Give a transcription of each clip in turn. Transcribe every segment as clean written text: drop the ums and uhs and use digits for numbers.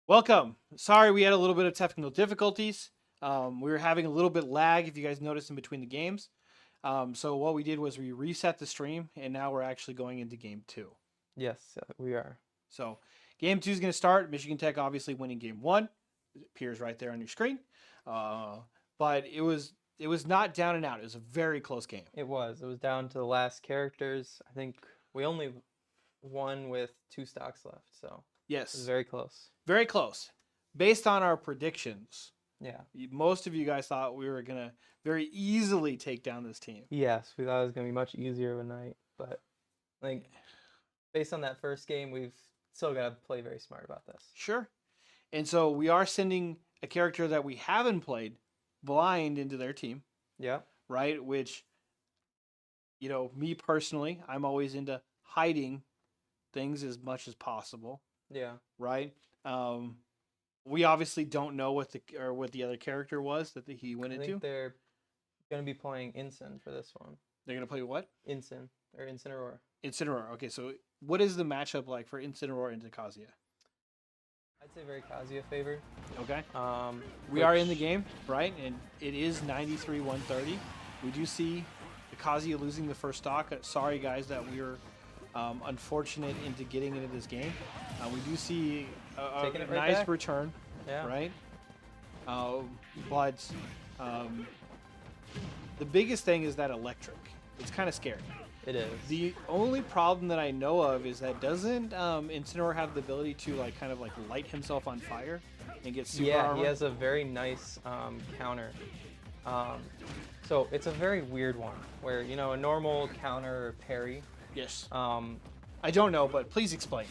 Welcome. Sorry, we had a little bit of technical difficulties. We were having a little bit lag, if you guys noticed, in between the games. So what we did was we reset the stream, and now we're actually going into game two. Yes, we are. So game two is going to start. Michigan Tech obviously winning game one. It appears right there on your screen. Uh, but it was not down and out. It was a very close game. It was. It was down to the last characters. I think we only won with 2 stocks left, so it was Yes, very close. very close. Based on our predictions, Yeah. most of you guys thought we were going to very easily take down this team. Yes, we thought it was gonna be much easier of a night, but like based on that first game, we've still got to play very smart about this. Sure. And so we are sending a character that we haven't played blind into their team, Yeah. right? Which, me personally, I'm always into hiding things as much as possible, Yeah. right? We obviously don't know what the other character was that he went I into. think they're gonna be playing Ensign for this one. They're gonna play what? Ensign or Incineroar. Incineroar. Okay, so what is the matchup like for Incineroar into Kazuya? I'd say very Kazuya favored. Okay. Um, We are in the which- game, right? And it is 93-130. We do see Kazuya losing the first stock. Sorry, guys, that we were unfortunate into getting into this game. We do see a Taking it right nice back. return, Yeah. right? But the biggest thing is that electric. It's kind of scary. It is. The only problem that I know of is that doesn't Incineroar have the ability to kind of light himself on fire and get super Yeah, armor? he has a very nice counter. So it's a very weird one where, a normal counter or parry. Yes. Um, I don't know, but please explain.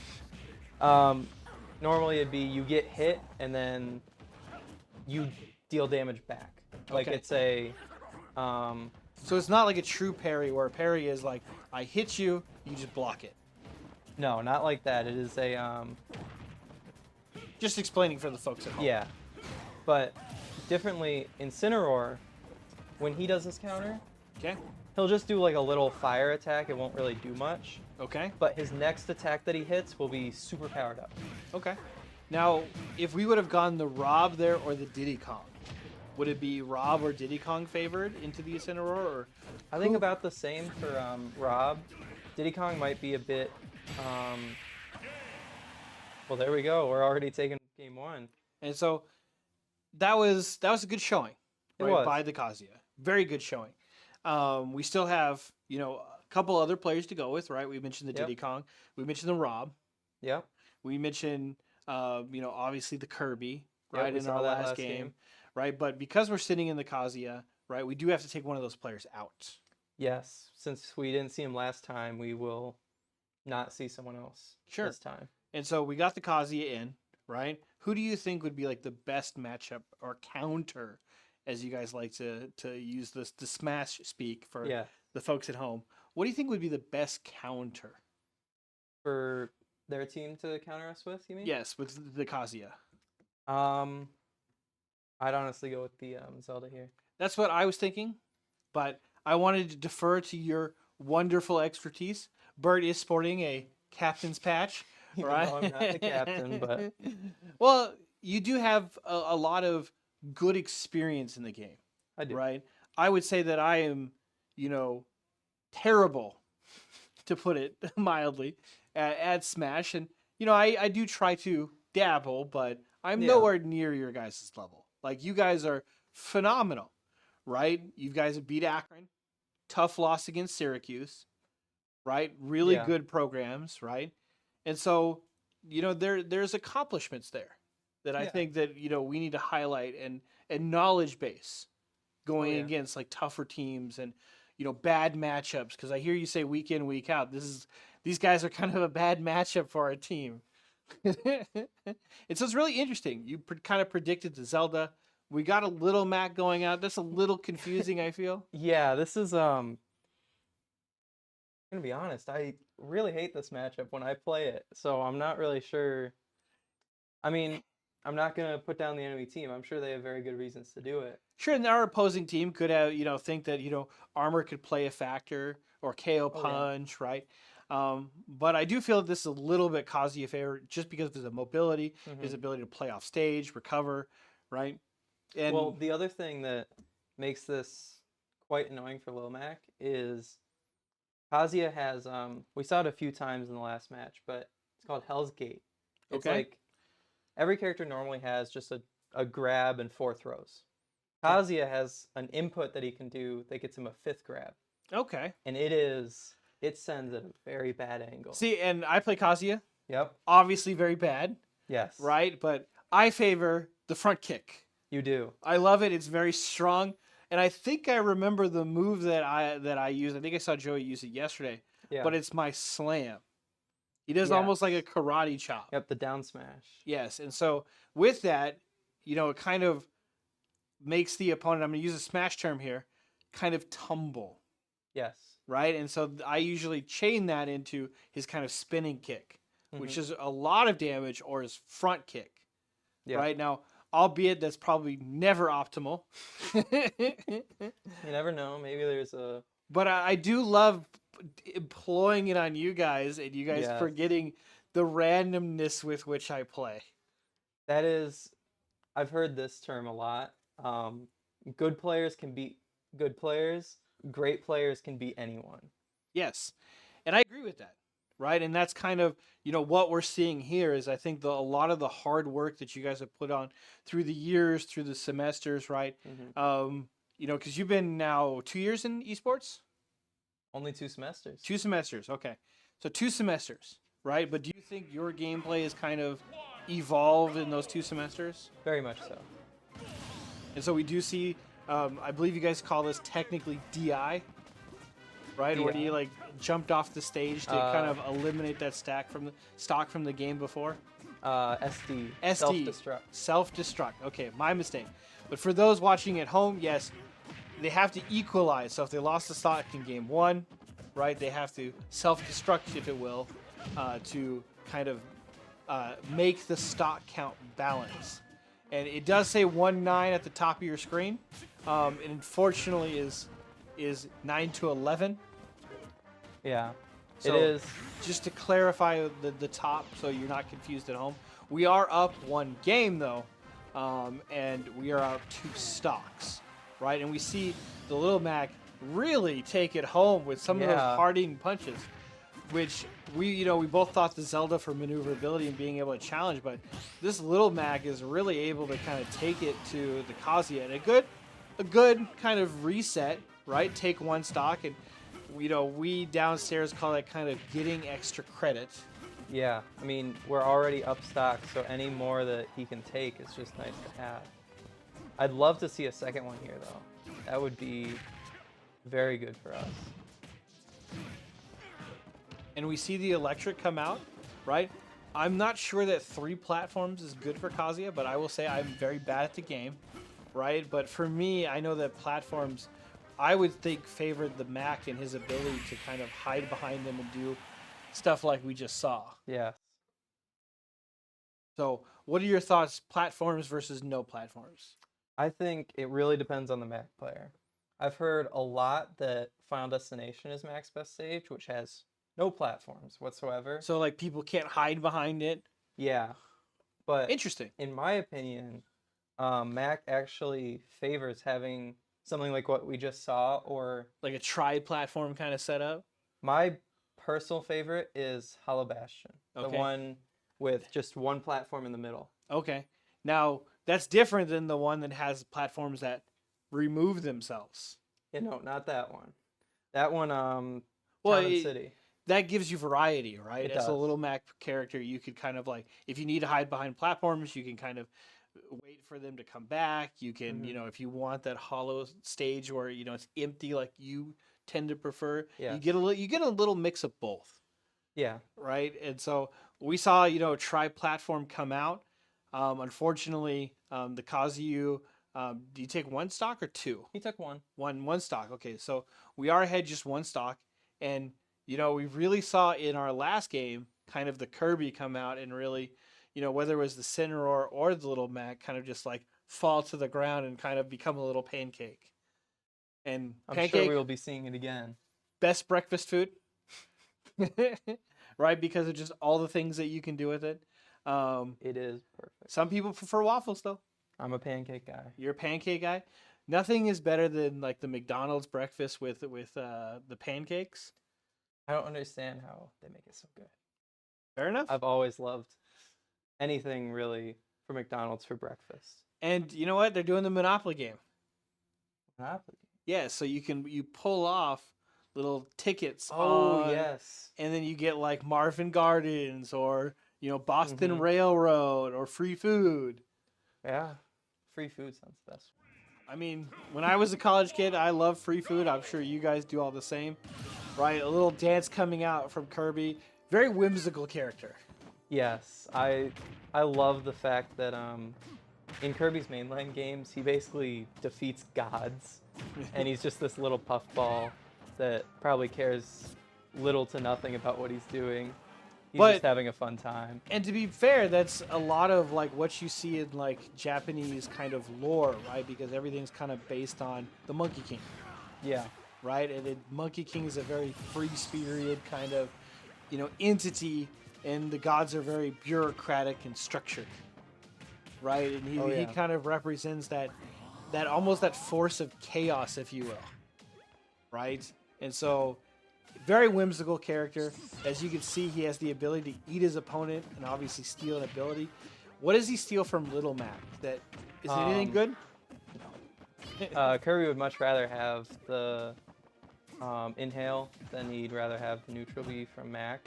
Normally it'd be you get hit and then you deal damage back. Like Okay. it's a, So it's not like a true parry where a parry is like I hit you, you just block it. no, not like that. It is a, Just explaining for the folks at home. yeah. But differently, Incineroar, when he does his counter, Okay. he'll just do like a little fire attack. It won't really do much. Okay. But his next attack that he hits will be super powered up. Okay. Now, if we would have gone the Rob there or the Diddy Kong, would it be Rob or Diddy Kong favored into the Incineroar? Or I think about the same for Rob. Diddy Kong might be a bit. Well, there we go. We're already taking game one. and so that was a good showing, It right? was. By the Kazuya. Very good showing. We still have a couple other players to go with, right? We mentioned the Yep. Diddy Kong. We mentioned the Rob. Yep. We mentioned, obviously the Kirby, Yep, right, we in saw our that last last game, game. right? But because we're sitting in the Kazuya, right, we do have to take one of those players out. Yes. Since we didn't see him last time, we will not see someone else Sure. this time. And so we got the Kazuya in, right? Who do you think would be like the best matchup or counter, as you guys like to use this the smash speak for Yeah. the folks at home? What do you think would be the best counter? For their team to counter us with, you mean? Yes, with the Kazuya. Um, I'd honestly go with the Zelda here. That's what I was thinking, but I wanted to defer to your wonderful expertise. Bert is sporting a captain's patch, Even right? though I'm not the captain, but well, you do have a lot of good experience in the game, I do. right? I would say that I am, terrible, to put it mildly, at Smash, and I do try to dabble, but I'm Yeah. nowhere near your guys' level. Like you guys are phenomenal, right? You guys have beat Akron, tough loss against Syracuse, right? Really Yeah. good programs, right? And so, there's accomplishments there that I Yeah. think that we need to highlight and knowledge base going yeah. against like tougher teams and bad matchups, because I hear you say week in week out these guys are kind of a bad matchup for our team. And so it's really interesting. You kind of predicted the Zelda. We got a little Mac going out. That's a little confusing, I feel. Yeah, this is gonna be honest, I really hate this matchup when I play it, so I'm not really sure. I mean, I'm not gonna put down the enemy team. I'm sure they have very good reasons to do it. Sure, and our opposing team could have, think that, armor could play a factor or KO Oh, yeah. punch, right? But I do feel that this is a little bit Kazuya favor just because of his mobility, his Hmm. ability to play off stage, recover, right? Well, And the other thing that makes this quite annoying for Lil Mac is Kazuya has we saw it a few times in the last match, but it's called Hell's Gate. It's okay, like every character normally has just a grab and four throws. okay, Kazuya has an input that he can do that gets him a fifth grab, okay. and it sends at a very bad angle. See, and I play Kazuya, Yep. obviously very bad, Yes, right? But I favor the front kick. you do. I love it. It's very strong, and I think I remember the move that I use. I think I saw Joey use it yesterday, Yeah. but it's my slam. He does almost like a Yes. karate chop. Yep. The down smash. Yes, and so with that, it kind of makes the opponent. I'm going to use a smash term here, kind of tumble, Yes. right? And so I usually chain that into his kind of spinning kick, which Hmm. is a lot of damage, or his front kick, Yep. right? Now, albeit that's probably never optimal. You never know. Maybe there's a But I do love employing it on you guys and you guys yes. forgetting the randomness with which I play. That is, I've heard this term a lot. Um, good players can beat good players. Great players can beat anyone. Yes. And I agree with that. Right? And that's kind of, what we're seeing here is I think a lot of the hard work that you guys have put on through the years, through the semesters, right? Hmm. Because you've been now 2 years in esports? Only 2 semesters. 2 semesters. Okay. So 2 semesters, right? But do you think your gameplay has kind of evolved in those 2 semesters? Very much so. And so we do see, I believe you guys call this technically DI, right? Where you DI. like jumped off the stage to kind Uh, of eliminate that stock from the game before. SD. Self SD, destruct. self destruct. Okay, my mistake. But for those watching at home, yes, they have to equalize. So if they lost the stock in game one, right, they have to self destruct, if it will, to kind of make the stock count balance. And it does say 1-9 at the top of your screen. And unfortunately is 9 to 11. Yeah. It So is. just to clarify the top so you're not confused at home, we are up one game though, and we are up 2 stocks, right? And we see the Little Mac really take it home with some of those Yeah. hard-hitting punches, which we both thought the Zelda for maneuverability and being able to challenge, but this Little Mac is really able to kind of take it to the Kazuya and a good kind of reset, right? Take one stock and we downstairs call it kind of getting extra credit. Yeah. I mean, we're already up stock, so any more that he can take is just nice to have. I'd love to see a second one here, though. That would be very good for us. And we see the electric come out, right? I'm not sure that 3 platforms is good for Kazuya, but I will say I'm very bad at the game, right? But for me, I know that platforms, I would think, favored the Mac and his ability to kind of hide behind them and do stuff like we just saw. Yeah. So, what are your thoughts, platforms versus no platforms? I think it really depends on the Mac player. I've heard a lot that Final Destination is Mac's best stage, which has no platforms whatsoever. So, like, people can't hide behind it. Yeah, but Interesting. in my opinion, Mac actually favors having something like what we just saw, or Like a tri-platform kind of setup. my personal favorite is Hollow Bastion, the Okay. one with just one platform in the middle. Okay. Now, that's different than the one that has platforms that remove themselves. Not that one. That one, Well, Town and City. that gives you variety, right? It As a does. little Mac character, you could kind of like, if you need to hide behind platforms, you can kind of wait for them to come back. You can, Hmm. if you want that hollow stage where it's empty, like you tend to prefer, Yes. you get a little mix of both, Yeah. right? And so we saw, tri-platform come out. Unfortunately, the Kazuyu, do you take one stock or two? He took one. One stock. Okay, so we are ahead just one stock, and we really saw in our last game kind of the Kirby come out and really, whether it was the Cinnamoroar or the Little Mac, kind of just like fall to the ground and kind of become a little pancake. And I'm sure pancake, we will be seeing it again. best breakfast food. right? Because of just all the things that you can do with it. It is perfect. Some people prefer waffles though. I'm a pancake guy. You're a pancake guy. Nothing is better than like the McDonald's breakfast with the pancakes. I don't understand how they make it so good. Fair enough. I've always loved anything really for McDonald's for breakfast. And you know what? They're doing the Monopoly game. Monopoly. Yeah, so you pull off little tickets Oh on, yes. and then you get like Marvin Gardens or Boston Mhm. Railroad or free food. Yeah. Free food sounds the best. I mean, when I was a college kid, I loved free food. I'm sure you guys do all the same, right? A little dance coming out from Kirby. Very whimsical character. Yes, I love the fact that in Kirby's mainline games he basically defeats gods, and he's just this little puffball that probably cares little to nothing about what he's doing. He's But just having a fun time. and to be fair, that's a lot of like what you see in like Japanese kind of lore, right? Because everything's kind of based on the Monkey King, Yeah. right? Monkey King is a very free spirited kind of, entity, and the gods are very bureaucratic and structured, right? And he, Oh he yeah. kind of represents that almost that force of chaos, if you will, right? And so, very whimsical character. As you can see, he has the ability to eat his opponent and obviously steal an ability. What does he steal from Little Mac? That is it anything Um, good? Kirby would much rather have the inhale than he'd rather have the neutral B from Mac.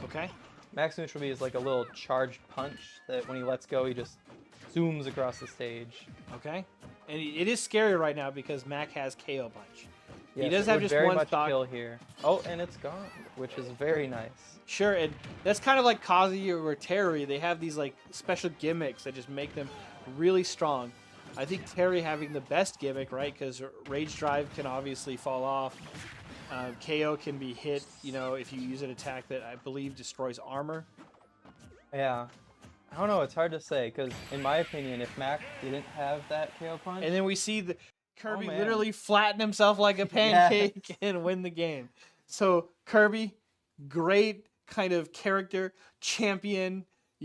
Okay. Mac's neutral B is like a little charged punch that when he lets go, he just zooms across the stage. Okay. And it is scary right now because Mac has KO punch. Yes, He does it have would just very one much stock. kill here. Oh, and it's gone, which is very nice. Sure, and that's kind of like Kazuya or Terry. They have these like special gimmicks that just make them really strong. I think Terry having the best gimmick, right? Because Rage Drive can obviously fall off. KO can be hit, if you use an attack that I believe destroys armor. Yeah. I don't know, it's hard to say, because in my opinion, if Mac didn't have that KO punch, And then we see the Kirby man. literally flatten himself like a pancake and win the game. So Kirby, great kind of character, champion,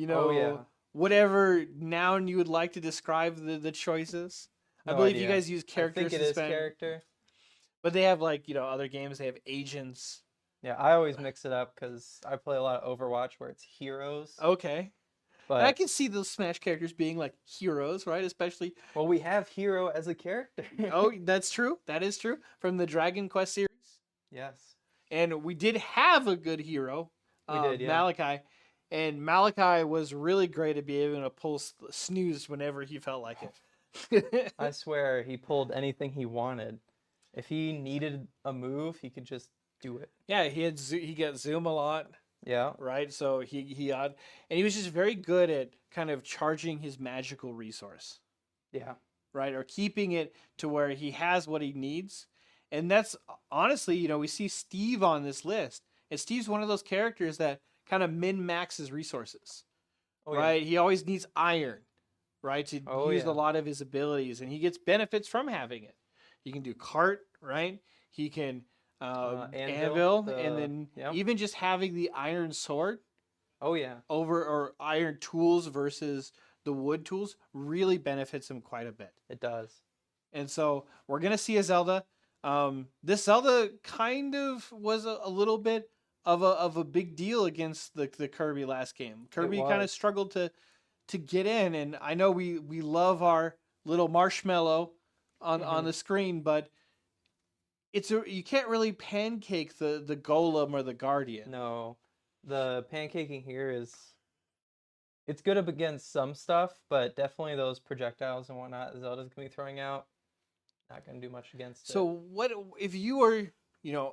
Oh, yeah. whatever noun you would like to describe the choices. I No believe you idea. guys use I character think it is suspend, character. but they have like, other games. They have agents. Yeah, I always mix it up because I play a lot of Overwatch where it's heroes. Okay. And I But, can see those Smash characters being like heroes, right? Especially, well, we have hero as a character. oh, that's true. That is true from the Dragon Quest series. Yes. And we did have a good hero, We did, yeah. Malachi, and Malachi was really great at being able to pull snooze whenever he felt like it. I swear he pulled anything he wanted. If he needed a move, he could just do it. Yeah, he got zoom a lot, Yeah. right? So he had, and he was just very good at kind of charging his magical resource, Yeah. right, or keeping it to where he has what he needs. And that's honestly, we see Steve on this list, and Steve's one of those characters that kind of min maxes resources, Oh, right? He always needs iron, right, to Oh, use a yeah. lot of his abilities, and he gets benefits from having it. He can do cart, right? He can anvil, and then Yep. even just having the iron sword Oh, yeah. over or iron tools versus the wood tools really benefits him quite a bit. It does. And so we're gonna see a Zelda. This Zelda kind of was a little bit of a big deal against the Kirby last game. Kirby kind of was. struggled to get in, and I know we love our little marshmallow on the screen, but you can't really pancake the golem or the guardian. No. The pancaking here it's good up against some stuff, but definitely those projectiles and whatnot Zelda's gonna be throwing out, not gonna do much against So it. what if you were,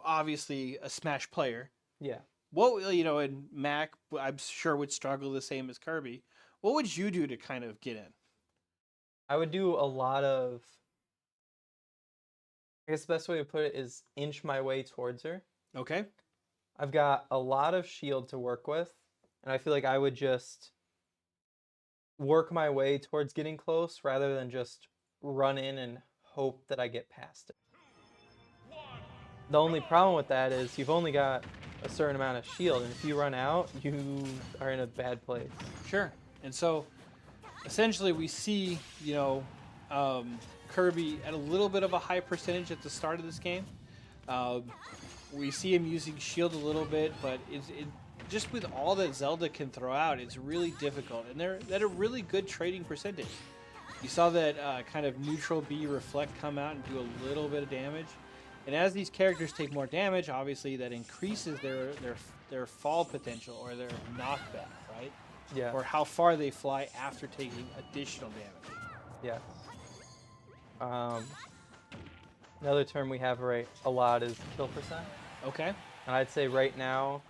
obviously a Smash player? Yeah. What and Mac, I'm sure would struggle the same as Kirby. What would you do to kind of get in? I would do a lot of I guess the best way to put it is inch my way towards her. Okay. I've got a lot of shield to work with, and I feel like I would just work my way towards getting close rather than just run in and hope that I get past it. The only problem with that is you've only got a certain amount of shield, and if you run out, you are in a bad place. Sure. And so essentially we see, Kirby at a little bit of a high percentage at the start of this game. Um, we see him using shield a little bit, but just with all that Zelda can throw out, it's really difficult. And they're at a really good trading percentage. You saw that kind of neutral B reflect come out and do a little bit of damage. And as these characters take more damage, obviously that increases their fall potential or their knockback, right? Yeah. Or how far they fly after taking additional damage. Yes. Another term we have a lot is kill percent. Okay. And I'd say right now,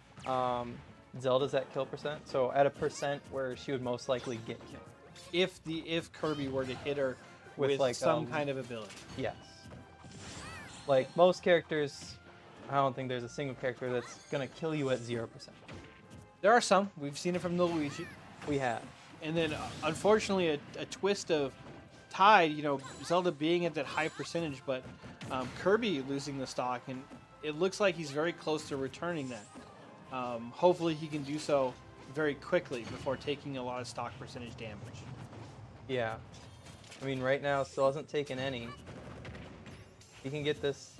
Zelda's at kill percent. So at a percent where she would most likely get killed. If Kirby were to hit her With, with like, some kind of ability. Yes. Like most characters, I don't think there's a single character that's gonna kill you at 0%. There are some. We've seen it from the Luigi. We have. And then, unfortunately, a twist of Tide, Zelda being at that high percentage, but Kirby losing the stock, and it looks like he's very close to returning that. Hopefully, he can do so very quickly before taking a lot of stock percentage damage. Yeah. I mean, right now, still hasn't taken any. He can get this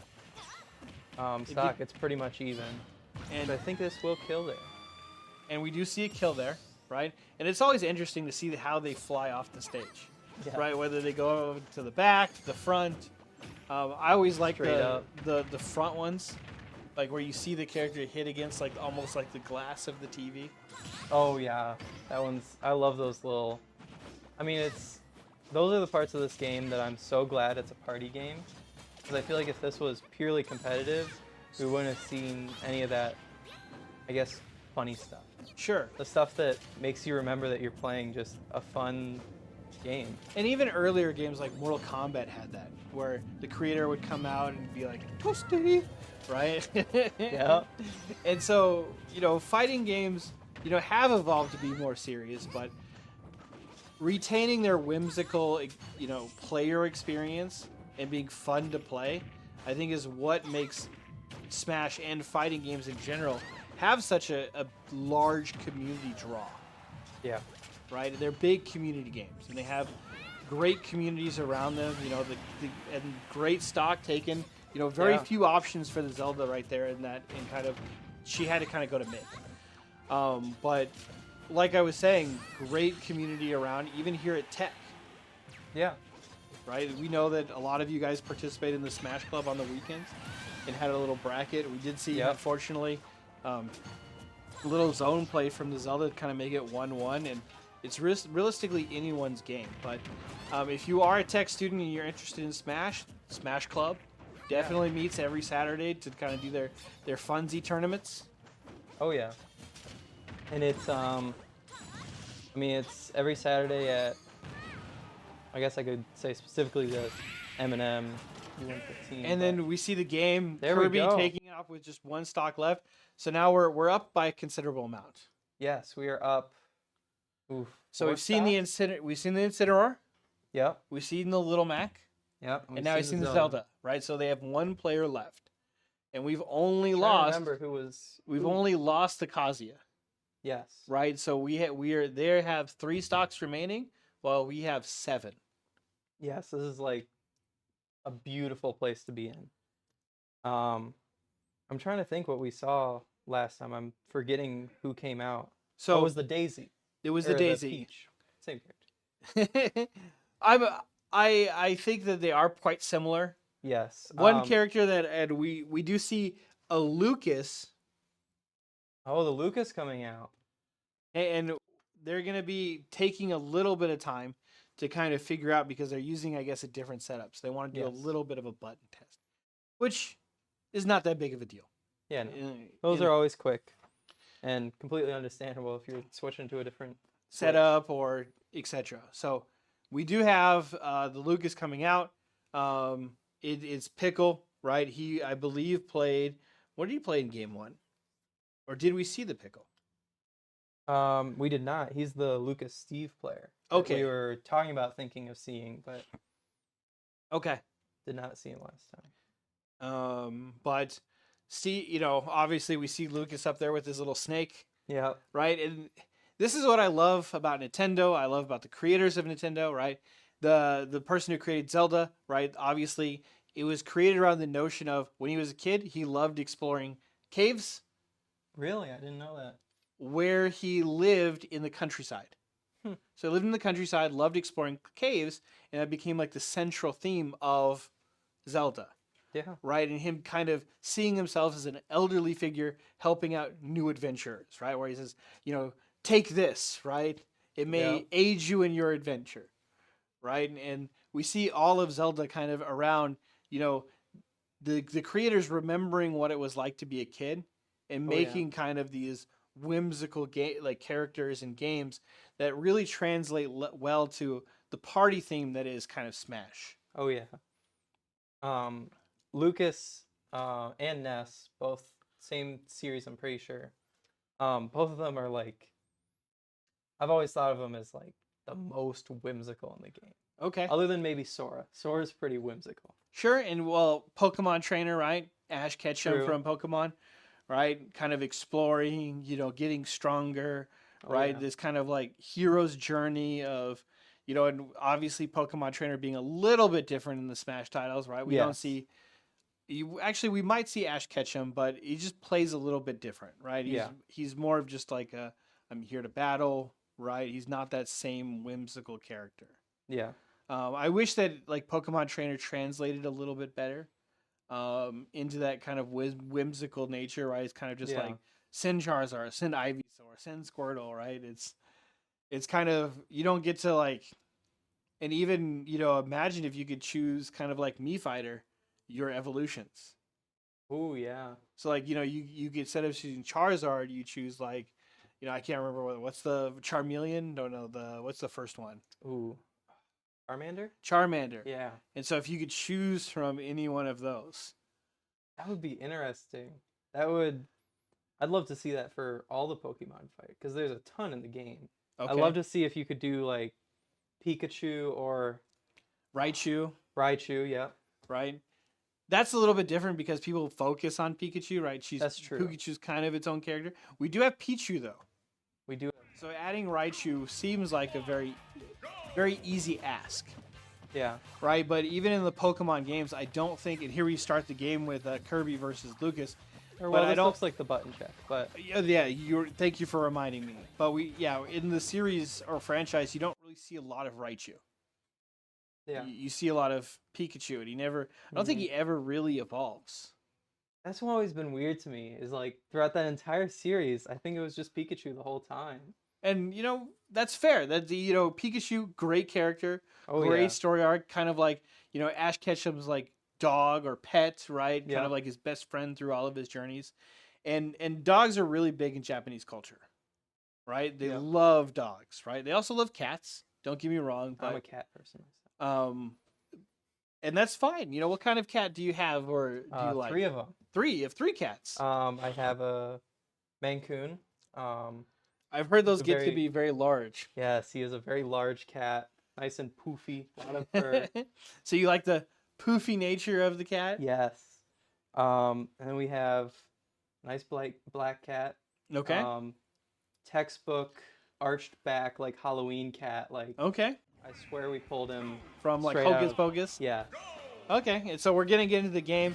stock. It's pretty much even. And But I think this will kill there. and we do see a kill there, right? And it's always interesting to see how they fly off the stage, Yeah. right? Whether they go to the back, to the front. I always like Straight up. the front ones, like where you see the character hit against like almost like the glass of the TV. Oh yeah, I love those little. I mean, those are the parts of this game that I'm so glad it's a party game, because I feel like if this was purely competitive, we wouldn't have seen any of that. I guess funny stuff. Sure. The stuff that makes you remember that you're playing just a fun game. And even earlier games like Mortal Kombat had that, where the creator would come out and be like, "Toasty," right? Yeah. And so, fighting games, have evolved to be more serious, but retaining their whimsical, player experience and being fun to play, I think is what makes Smash and fighting games in general have such a large community draw. Yeah. Right? They're big community games, and they have great communities around them. And great stock taken. Very Yeah. few options for the Zelda right there. She had to kind of go to mid. But like I was saying, great community around, even here at Tech. Yeah. Right? We know that a lot of you guys participate in the Smash Club on the weekends and had a little bracket. We did see, Yep. unfortunately, a little zone play from the Zelda to kind of make it 1-1, and it's realistically anyone's game. But if you are a tech student and you're interested in Smash Club definitely meets every Saturday to kind of do their funsy tournaments. Oh yeah. And it's it's every Saturday at, I guess I could say specifically the M&M U115. And then we see the game, There we Kirby go. taking it off with just one stock left. So now we're up by a considerable amount. Yes, we are up. Oof. So 4 we've seen the stocks? Incineroar, Yep. we've seen the Little Mac, Yep. and now we've seen the Zelda, right? So they have one player left, and we've only I lost. remember who was. We've who- only lost the Kazuya, Yes. right? So they have 3 stocks remaining, while we have 7. Yes, this is like a beautiful place to be in. I'm trying to think what we saw last time. I'm forgetting who came out. So it was the Daisy. it was Or the Daisy. Peach. Same character. I think that they are quite similar. Yes. One character that, and we do see a Lucas, Oh, the Lucas coming out. and they're going to be taking a little bit of time to kind of figure out, because they're using, I guess, a different setup. So they want to do a Yes. little bit of a button test, which is not that big of a deal. Yeah, no. Uh, Those in are always quick and completely understandable if you're switching to a different setup or etc. So we do have the Lucas coming out. It's Pickle, right? He, I believe, played. What did he play in game 1? Or did we see the Pickle? We did not. He's the Lucas Steve player. that Okay. We were talking about thinking of seeing, but Okay. did not see him last time. But see, obviously we see Lucas up there with his little snake, Yeah. right? And this is what I love about Nintendo. I love about the creators of Nintendo, right? The person who created Zelda, right? Obviously, it was created around the notion of when he was a kid, he loved exploring caves Really? I didn't know that. where he lived in the countryside. Hmm. So he lived in the countryside, loved exploring caves, and that became like the central theme of Zelda, Yeah. right? And him kind of seeing himself as an elderly figure helping out new adventurers, right? Where he says, take this, right? It Yeah. may aid you in your adventure, right? And we see all of Zelda kind of around, you know, the creators remembering what it was like to be a kid and Oh yeah. making kind of these whimsical like characters and games that really translate well to the party theme that is kind of Smash. Oh yeah. Um, Lucas and Ness, both same series, I'm pretty sure. Both of them are like I've always thought of them as like the most whimsical in the game. Okay. Other than maybe Sora. Sora's pretty whimsical. Sure, and well, Pokemon trainer, right? Ash Ketchum True. from Pokemon, right? Kind of exploring, getting stronger, Oh right? yeah. This kind of like hero's journey of, and obviously Pokemon trainer being a little bit different in the Smash titles, right? We don't Yes. see you actually we might see Ash Ketchum, but he just plays a little bit different, right? Yeah. He's more of just like a I'm here to battle, right? He's not that same whimsical character. Yeah. I wish that like Pokemon Trainer translated a little bit better into that kind of whimsical nature, right? It's kind of just Yeah. like send Charizard, send Ivysaur, send Squirtle, right? It's kind of you don't get to like, and even imagine if you could choose kind of like Mii Fighter, your evolutions. Oh yeah. So like you get instead of choosing Charizard, you choose like, I can't remember what's the Charmeleon. Don't know what's the first one. Ooh. Charmander? Charmander. Yeah. And so if you could choose from any one of those, That would be interesting. That would I'd love to see that for all the Pokemon fight because there's a ton in the game. I'd okay, love to see if you could do like Pikachu or Raichu, Raichu. Yeah, right? That's a little bit different because people focus on Pikachu, right? that's true. Pikachu's kind of its own character. We do have Pichu though, We do. so adding Raichu seems like a very, very easy ask, Yeah. right? But even in the Pokemon games, I don't think. And here we start the game with Kirby versus Lucas. Or But well, I this don't. looks like the button check, but Yeah. Thank you for reminding me. But in the series or franchise, you don't really see a lot of Raichu. yeah. You see a lot of Pikachu, and I don't think Mhm. he ever really evolves. That's what always been weird to me is like throughout that entire series, I think it was just Pikachu the whole time. And that's fair. That Pikachu, great character, Oh great yeah. story arc. Kind of like Ash Ketchum's like dog or pet, right? Kind Yeah. of like his best friend through all of his journeys. And dogs are really big in Japanese culture, right? They Yeah. love dogs, right? They also love cats. Don't get me wrong, I'm a but cat person myself. and that's fine. What kind of cat do you have or do you like? Three of them. Three. You have three cats. I have a Mancoon. I've heard He's those a get to very be very large. yes, he is a very large cat, nice and poofy, a lot of fur. So you like the poofy nature of the cat? Yes. And then we have nice black cat. Okay. Um, textbook arched back like Halloween cat. Like Okay. I swear we pulled him From like straight out Hocus of Pocus. yeah. Okay. And so we're gonna get into the game.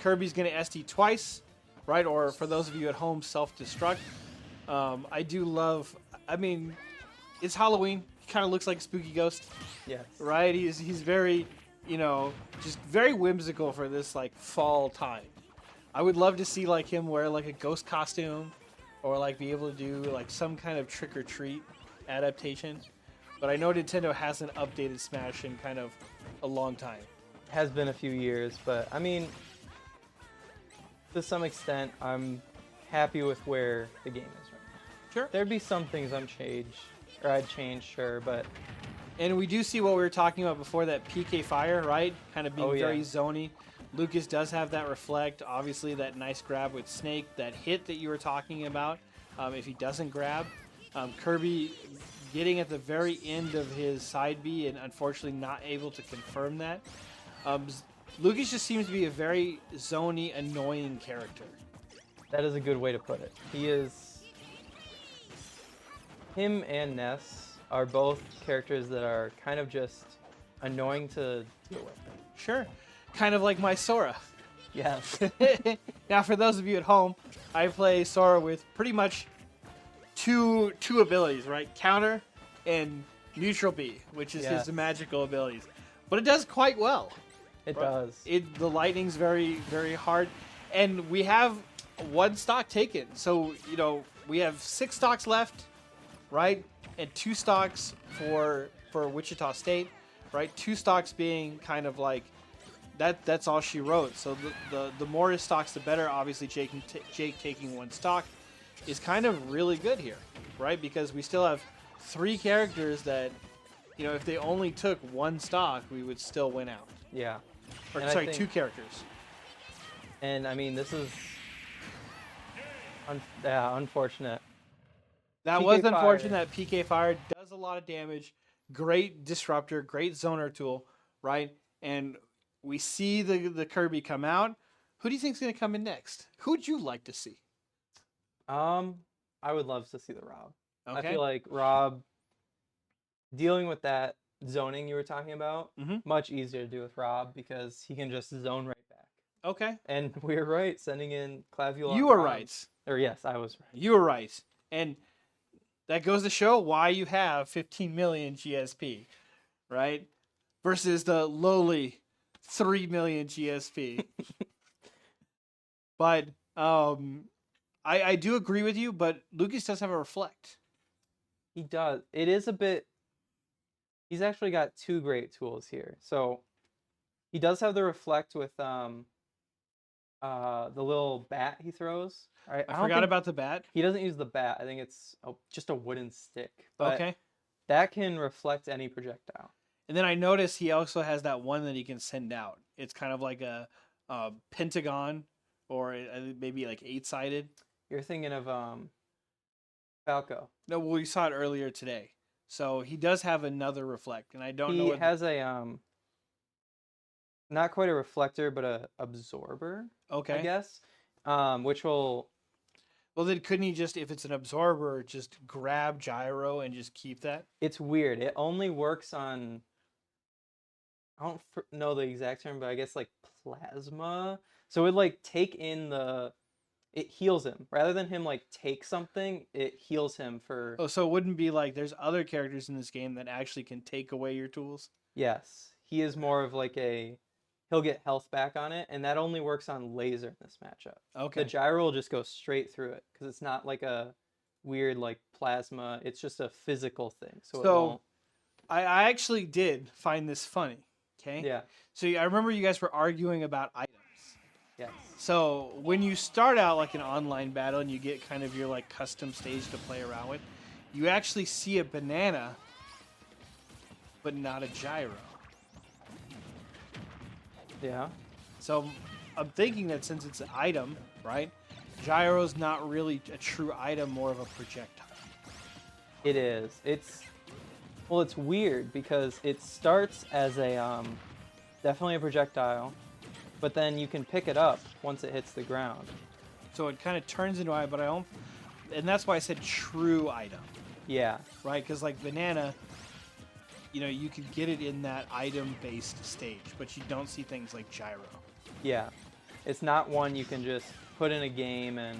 Kirby's gonna SD twice, right? Or for those of you at home, self-destruct. I do love. I mean, it's Halloween. He kind of looks like a spooky ghost, Yes. right? He's very, just very whimsical for this like fall time. I would love to see like him wear like a ghost costume, or like be able to do like some kind of trick or treat adaptation. But I know Nintendo hasn't updated Smash in kind of a long time. Has been a few years, but I mean, to some extent, I'm happy with where the game is right now. Sure. There'd be some things I'd change, sure, but And we do see what we were talking about before, that PK Fire, right? Kind of being Oh, yeah. very zony. Lucas does have that reflect. Obviously, that nice grab with Snake, that hit that you were talking about. If he doesn't grab, Kirby getting at the very end of his side B and unfortunately not able to confirm that. Lucas just seems to be a very zony, annoying character. That is a good way to put it. He is. Him and Ness are both characters that are kind of just annoying to deal with. Sure. Kind of like my Sora. Yes. Now, for those of you at home, I play Sora with pretty much two abilities, right? Counter and Neutral B, which is Yes. his magical abilities. But it does quite well. It Right? does. The lightning's very, very hard. And we have one stock taken. So, we have 6 stocks left, right? And 2 stocks for Wichita State, right? 2 stocks being kind of like that's all she wrote. So the more stocks, the better. Obviously, Jake taking 1 stock is kind of really good here, right? Because we still have 3 characters that, if they only took 1 stock, we would still win out. Yeah. Or And I sorry, think- 2 characters. And I mean, this is unfortunate. That PK was Fire. unfortunate that PK Fire does a lot of damage. Great disruptor, great zoner tool, right? And we see the Kirby come out. Who do you think is going to come in next? Who would you like to see? I would love to see the Rob. I Okay. feel like Rob dealing with that zoning you were talking about, Mhm. much easier to do with Rob because he can just zone right back. Okay. And we were right, sending in Clavula. You were right. Or yes, I was right. You were right. And that goes to show why you have 15 million GSP, right? Versus the lowly 3 million GSP. But I do agree with you, but Lucas does have a reflect. He does. It is a bit. He's actually got 2 great tools here. So he does have the reflect with the little bat he throws. I don't forgot think- about the bat. He doesn't use the bat. I think it's just a wooden stick. But Okay. that can reflect any projectile. And then I noticed he also has that one that he can send out. It's kind of like a pentagon or maybe like 8-sided. You're thinking of Falco. No, well, we saw it earlier today. So he does have another reflect, and I don't know. He What, has a not quite a reflector, but a absorber, okay. I guess. Which will Well, then couldn't he just, if it's an absorber, just grab gyro and just keep that? it's weird. It only works on I don't know the exact term, but I guess like plasma. So it like take in it heals him rather than him like take something. It heals him for Oh, so it wouldn't be like there's other characters in this game that actually can take away your tools? yes. He is more of like he'll get health back on it, and that only works on laser in this matchup. Okay. The gyro will just go straight through it because it's not like a weird like plasma. It's just a physical thing. So it So won't. I actually did find this funny. Okay. Yeah. So I remember you guys were arguing about items. Yes. So when you start out like an online battle and you get kind of your like custom stage to play around with, you actually see a banana, but not a gyro. Yeah. So I'm thinking that since it's an item, right? Gyro's not really a true item, more of a projectile. It is. It's weird because it starts as a definitely a projectile, but then you can pick it up once it hits the ground. So it kind of turns into item, but I don't, and that's why I said true item, Yeah. right? Because like banana, you could get it in that item-based stage, but you don't see things like gyro. Yeah. It's not one you can just put in a game and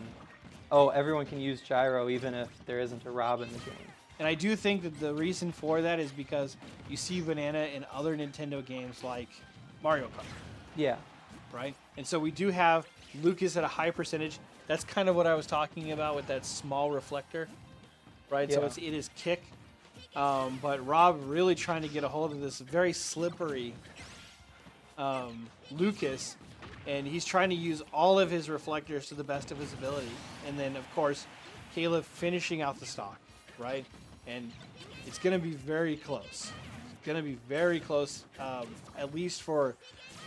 everyone can use gyro even if there isn't a Rob in the game. And I do think that the reason for that is because you see banana in other Nintendo games like Mario Kart, Yeah. right? And so we do have Lucas at a high percentage. That's kind of what I was talking about with that small reflector, right? So Yeah. it is kick. But Rob really trying to get a hold of this very slippery Lucas, and he's trying to use all of his reflectors to the best of his ability. And then, of course, Caleb finishing out the stock, right? And it's going to be very close. It's going to be very close, at least for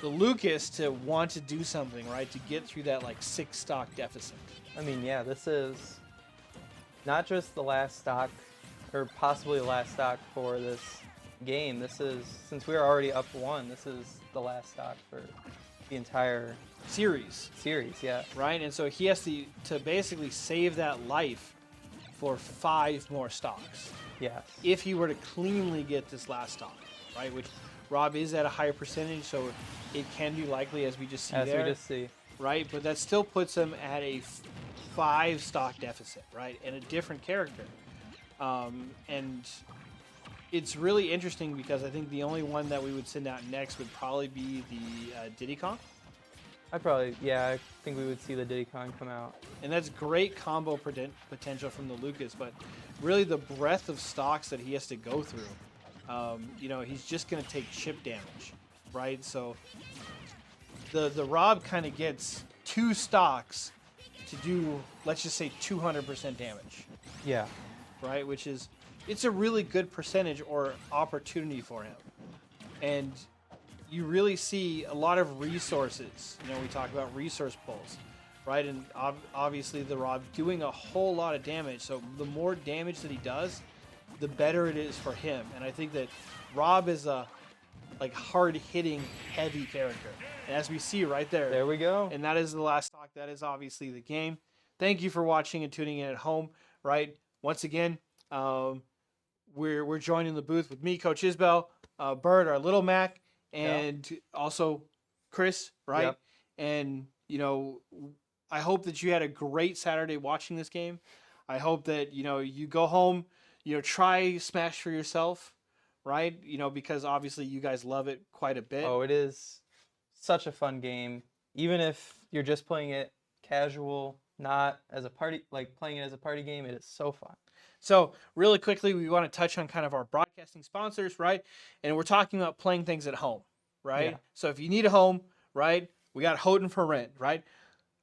the Lucas to want to do something, right? To get through that, 6 stock deficit. I mean, yeah, this is not just the last stock, or possibly the last stock for this game. This is, since we were already up 1, this is the last stock for the entire Series, series. Yeah. right? And so he has to basically save that life for 5 more stocks Yes. if he were to cleanly get this last stock, right? Which Rob is at a higher percentage, so it can be likely, as we just see As there, we just see. right? But that still puts him at a 5 stock deficit, right? And a different character. And it's really interesting because I think the only one that we would send out next would probably be the Diddy Kong. I think we would see the Diddy Kong come out. And that's great combo potential from the Lucas, but really the breadth of stocks that he has to go through, he's just going to take chip damage, right? So the Rob kind of gets 2 stocks to do, let's just say 200% damage, Yeah. right? Which is, it's a really good percentage or opportunity for him. And you really see a lot of resources. We talk about resource pulls, right? And obviously the Rob doing a whole lot of damage. So the more damage that he does, the better it is for him. And I think that Rob is a hard-hitting, heavy character. And as we see right there. There we go. And that is the last stock. That is obviously the game. Thank you for watching and tuning in at home, right? Once again, we're joining the booth with me, Coach Isbell, Bird, our little Mac, and also Chris, right? Yep. And, I hope that you had a great Saturday watching this game. I hope that, you go home, try Smash for yourself, right? Because obviously you guys love it quite a bit. Oh, it is such a fun game. Even if you're just playing it casual, not as a party, like playing it as a party game, it is so fun. So really quickly, we want to touch on kind of our broadcasting sponsors, right? And we're talking about playing things at home, right? Yeah. So if you need a home, right, we got Houghton for rent, right?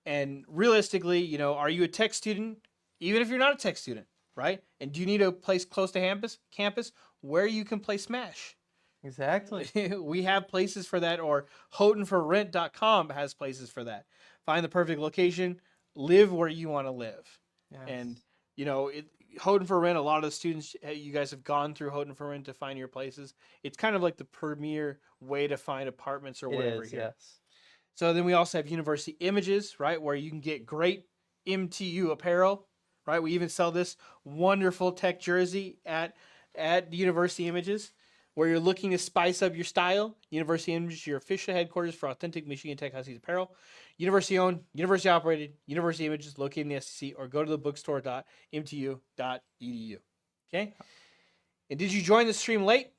And realistically, are you a tech student? Even if you're not a tech student, right? And do you need a place close to campus where you can play Smash? Exactly. We have places for that, or HoughtonForRent.com has places for that. Find the perfect location, live where you want to live. Yes. And, Houghton for Rent, a lot of the students, you guys have gone through Houghton for Rent to find your places. It's kind of like the premier way to find apartments or whatever here. Yes. So then we also have University Images, right, where you can get great MTU apparel, right? We even sell this wonderful tech jersey at University Images. Where you're looking to spice up your style, University Images, your official headquarters for authentic Michigan Tech Huskies apparel. University owned, university operated, University Images located in the SEC, or go to the bookstore.mtu.edu. Okay? And did you join the stream late?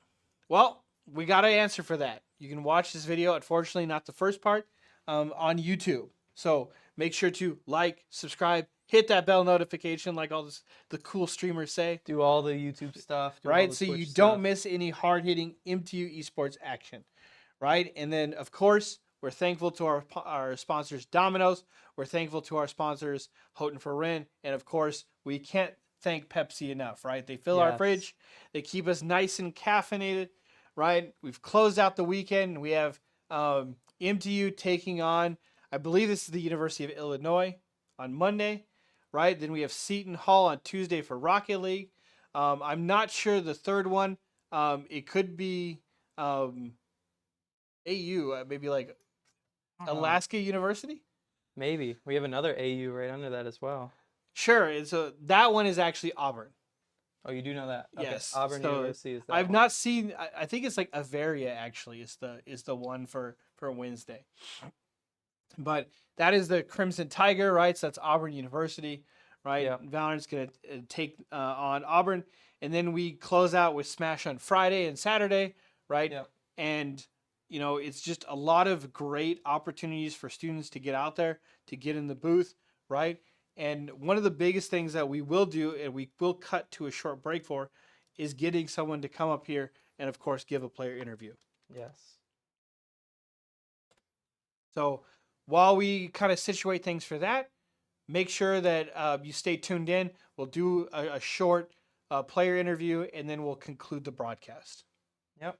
Well, we got an answer for that. You can watch this video, unfortunately not the first part, on YouTube. So make sure to like, subscribe, hit that bell notification like all the cool streamers say. Do all the YouTube stuff. Right? So you don't miss any hard-hitting MTU esports action. Right? And then, of course, we're thankful to our sponsors, Domino's. We're thankful to our sponsors, Houghton for Rent. And, of course, we can't thank Pepsi enough, right? They fill our fridge. They keep us nice and caffeinated, right? We've closed out the weekend. We have MTU taking on, I believe this is the University of Illinois on Monday, right? Then we have Seton Hall on Tuesday for Rocket League. I'm not sure the third one. It could be AU, maybe like Alaska University. Maybe we have another AU right under that as well. Sure, and so that one is actually Auburn. Oh, you do know that? Yes. Okay. Auburn University is that. I've not seen. I think it's like Avaria actually is the one for Wednesday. But that is the Crimson Tiger, right? So that's Auburn University, right? Yep. Valorant's gonna take on Auburn, and then we close out with Smash on Friday and Saturday, right? Yep. And it's just a lot of great opportunities for students to get out there, to get in the booth, right? And one of the biggest things that we will do, and we will cut to a short break for, is getting someone to come up here and, of course, give a player interview. Yes. So while we kind of situate things for that, make sure that you stay tuned in. We'll do a short player interview, and then we'll conclude the broadcast. Yep.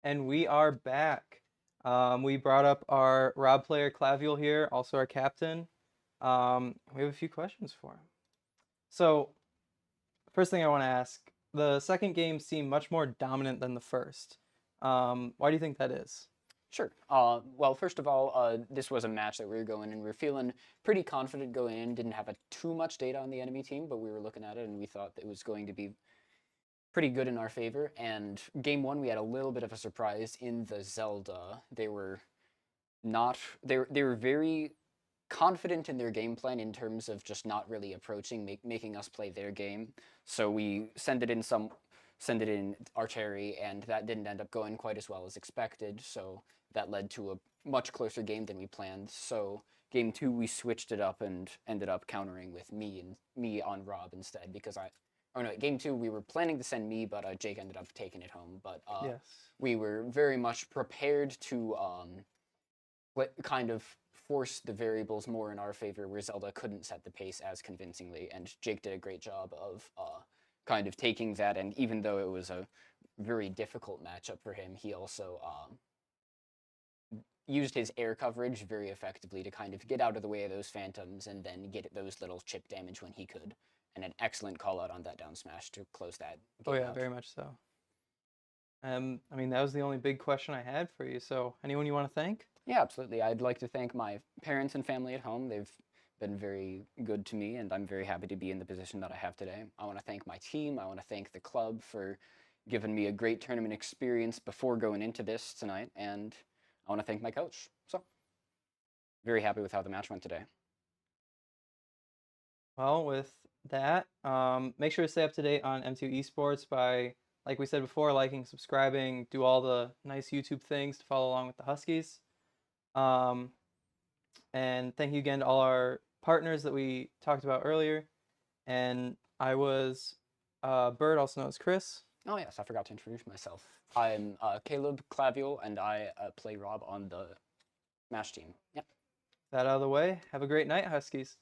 And we are back. We brought up our Rob player Claviel here, also our captain. We have a few questions for him. So, first thing I want to ask, the second game seemed much more dominant than the first. Why do you think that is? Sure. Well, first of all, this was a match that we were going in. We were feeling pretty confident going in. Didn't have too much data on the enemy team, but we were looking at it and we thought that it was going to be pretty good in our favor. And game one, we had a little bit of a surprise in the Zelda. They were not. They were very confident in their game plan in terms of just not really approaching, making us play their game. So we send it in archery, and that didn't end up going quite as well as expected. So that led to a much closer game than we planned. So game two, we switched it up and ended up countering with me on Rob instead because game two we were planning to send me, but Jake ended up taking it home. But Yes. we were very much prepared to kind of force the variables more in our favor, where Zelda couldn't set the pace as convincingly, and Jake did a great job of kind of taking that. And even though it was a very difficult matchup for him, he also used his air coverage very effectively to kind of get out of the way of those phantoms and then get those little chip damage when he could. And an excellent call out on that down smash to close that game Oh yeah, out. very much so. I mean, that was the only big question I had for you. So, anyone you want to thank? Yeah, absolutely. I'd like to thank my parents and family at home. They've been very good to me, and I'm very happy to be in the position that I have today. I want to thank my team. I want to thank the club for giving me a great tournament experience before going into this tonight, and I want to thank my coach. So, very happy with how the match went today. Well, with that, make sure to stay up to date on M2 Esports by, like we said before, liking, subscribing, do all the nice YouTube things to follow along with the Huskies. Um, and thank you again to all our partners that we talked about earlier. And I was Bird, also known as Chris. Oh, yes, I forgot to introduce myself. I'm Caleb Claviel, and I play Rob on the MASH team. Yep. That out of the way. Have a great night, Huskies.